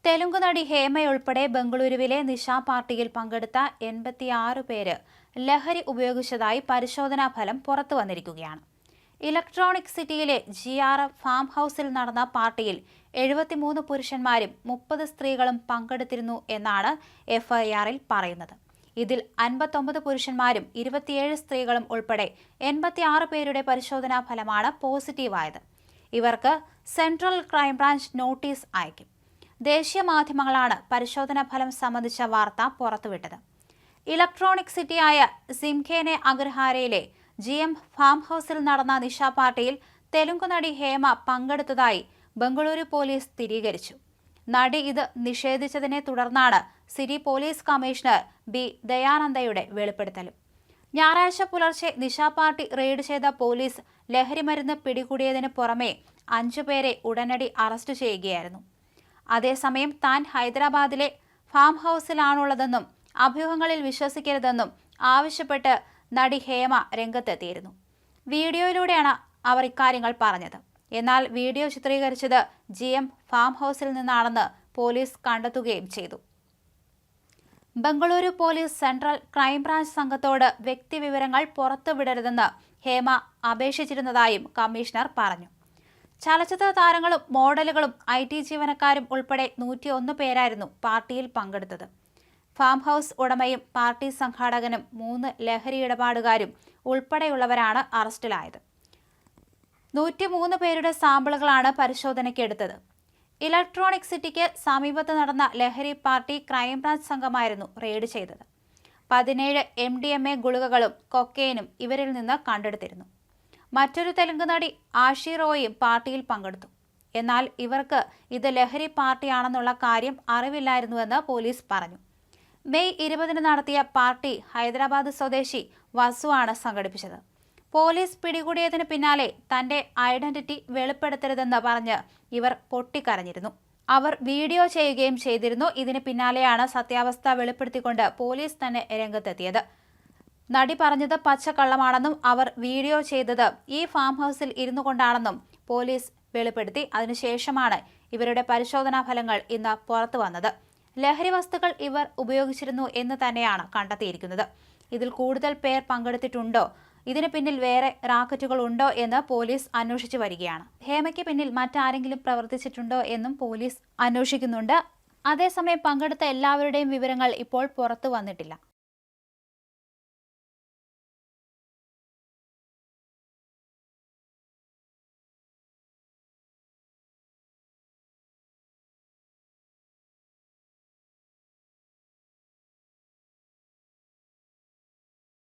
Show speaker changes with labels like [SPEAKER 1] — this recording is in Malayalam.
[SPEAKER 1] തെലുങ്ക് നടി ഹേമയുൾപ്പെടെ ബംഗളൂരുവിലെ നിശാ പാർട്ടിയിൽ പങ്കെടുത്ത 86 പേര് ലഹരി ഉപയോഗിച്ചതായി പരിശോധനാ ഫലം പുറത്തു വന്നിരിക്കുകയാണ്. ഇലക്ട്രോണിക് സിറ്റിയിലെ GRF ഫാം ഹൌസിൽ നടന്ന പാർട്ടിയിൽ 73 പുരുഷന്മാരും 30 സ്ത്രീകളും പങ്കെടുത്തിരുന്നു എന്നാണ് FIRൽ പറയുന്നത്. ഇതിൽ 59 പുരുഷന്മാരും 27 സ്ത്രീകളും ഉൾപ്പെടെ 86 പേരുടെ പരിശോധനാ ഫലമാണ് പോസിറ്റീവായത്. ഇവർക്ക് സെൻട്രൽ ക്രൈംബ്രാഞ്ച് നോട്ടീസ് അയക്കും. ദേശീയ മാധ്യമങ്ങളാണ് പരിശോധനാ ഫലം സംബന്ധിച്ച വാർത്ത പുറത്തുവിട്ടത്. ഇലക്ട്രോണിക് സിറ്റിയായ സിംഖേനെ അഗ്രഹാരയിലെ GM ഫാം ഹൌസിൽ നടന്ന നിശാ പാർട്ടിയിൽ തെലുങ്ക് നടി ഹേമ പങ്കെടുത്തതായി ബംഗളൂരു പോലീസ് സ്ഥിരീകരിച്ചു. നടി ഇത് നിഷേധിച്ചതിനെ തുടർന്നാണ് സിറ്റി പോലീസ് കമ്മീഷണർ B. ദയാനന്ദയുടെ വെളിപ്പെടുത്തലും. ഞായറാഴ്ച പുലർച്ചെ നിശാ പാർട്ടി റെയ്ഡ് ചെയ്ത പോലീസ് ലഹരിമരുന്ന് പിടികൂടിയതിന് പുറമെ 5 പേരെ ഉടനടി അറസ്റ്റ് ചെയ്യുകയായിരുന്നു. അതേസമയം താൻ ഹൈദരാബാദിലെ ഫാം ഹൌസിലാണുള്ളതെന്നും അഭ്യൂഹങ്ങളിൽ വിശ്വസിക്കരുതെന്നും ആവശ്യപ്പെട്ട് നടി ഹേമ രംഗത്തെത്തിയിരുന്നു. വീഡിയോയിലൂടെയാണ് അവർ ഇക്കാര്യങ്ങൾ പറഞ്ഞത്. എന്നാൽ വീഡിയോ ചിത്രീകരിച്ചത് GM ഫാം ഹൌസിൽ നിന്നാണെന്ന് പോലീസ് കണ്ടെത്തുകയും ചെയ്തു. ബംഗളൂരു പോലീസ് സെൻട്രൽ ക്രൈംബ്രാഞ്ച് സംഘത്തോട് വ്യക്തിവിവരങ്ങൾ പുറത്തുവിടരുതെന്ന് ഹേമ അപേക്ഷിച്ചിരുന്നതായും കമ്മീഷണർ പറഞ്ഞു. ചലച്ചിത്ര താരങ്ങളും മോഡലുകളും IT ജീവനക്കാരും ഉൾപ്പെടെ 101 പേരായിരുന്നു പാർട്ടിയിൽ പങ്കെടുത്തത്. ഫാം ഹൌസ് ഉടമയും പാർട്ടി സംഘാടകനും 3 ലഹരി ഇടപാടുകാരും ഉൾപ്പെടെയുള്ളവരാണ് അറസ്റ്റിലായത്. 103 പേരുടെ സാമ്പിളുകളാണ് പരിശോധനയ്ക്ക് എടുത്തത്. ഇലക്ട്രോണിക് സിറ്റിക്ക് സമീപത്ത് നടന്ന ലഹരി പാർട്ടി ക്രൈംബ്രാഞ്ച് സംഘമായിരുന്നു റെയ്ഡ് ചെയ്തത്. 17 MDMA ഗുളികകളും കൊക്കൈനും ഇവരിൽ നിന്ന് കണ്ടെടുത്തിരുന്നു. മറ്റൊരു തെലുങ്ക് നടി ആഷി റോയും പാർട്ടിയിൽ പങ്കെടുത്തു. എന്നാൽ ഇവർക്ക് ഇത് ലഹരി പാർട്ടിയാണെന്നുള്ള കാര്യം അറിവില്ലായിരുന്നുവെന്ന് പോലീസ് പറഞ്ഞു. മെയ് 20 നടത്തിയ പാർട്ടി ഹൈദരാബാദ് സ്വദേശി വസുവാണ് സംഘടിപ്പിച്ചത്. പോലീസ് പിടികൂടിയതിന് പിന്നാലെ തന്റെ ഐഡന്റിറ്റി വെളിപ്പെടുത്തരുതെന്ന് പറഞ്ഞ് ഇവർ പൊട്ടിക്കരഞ്ഞിരുന്നു. അവർ വീഡിയോ ചെയ്യുകയും ചെയ്തിരുന്നു. ഇതിന് പിന്നാലെയാണ് സത്യാവസ്ഥ വെളിപ്പെടുത്തിക്കൊണ്ട് പോലീസ് തന്നെ രംഗത്തെത്തിയത്. നടി പറഞ്ഞത് പച്ചക്കള്ളമാണെന്നും അവർ വീഡിയോ ചെയ്തത് ഈ ഫാം ഹൌസിൽ ഇരുന്നു കൊണ്ടാണെന്നും പോലീസ് വെളിപ്പെടുത്തി. അതിനുശേഷമാണ് ഇവരുടെ പരിശോധനാ ഫലങ്ങൾ ഇന്ന് പുറത്തു വന്നത്. ലഹരി വസ്തുക്കൾ ഇവർ ഉപയോഗിച്ചിരുന്നു എന്ന് തന്നെയാണ് കണ്ടെത്തിയിരിക്കുന്നത്. ഇതിൽ കൂടുതൽ പേർ പങ്കെടുത്തിട്ടുണ്ടോ, ഇതിന് പിന്നിൽ വേറെ റാക്കറ്റുകൾ ഉണ്ടോ എന്ന് പോലീസ് അന്വേഷിച്ചു വരികയാണ്. ഹേമയ്ക്ക് പിന്നിൽ മറ്റാരെങ്കിലും പ്രവർത്തിച്ചിട്ടുണ്ടോ എന്നും പോലീസ് അന്വേഷിക്കുന്നുണ്ട്. അതേസമയം പങ്കെടുത്ത എല്ലാവരുടെയും വിവരങ്ങൾ ഇപ്പോൾ പുറത്തു വന്നിട്ടില്ല.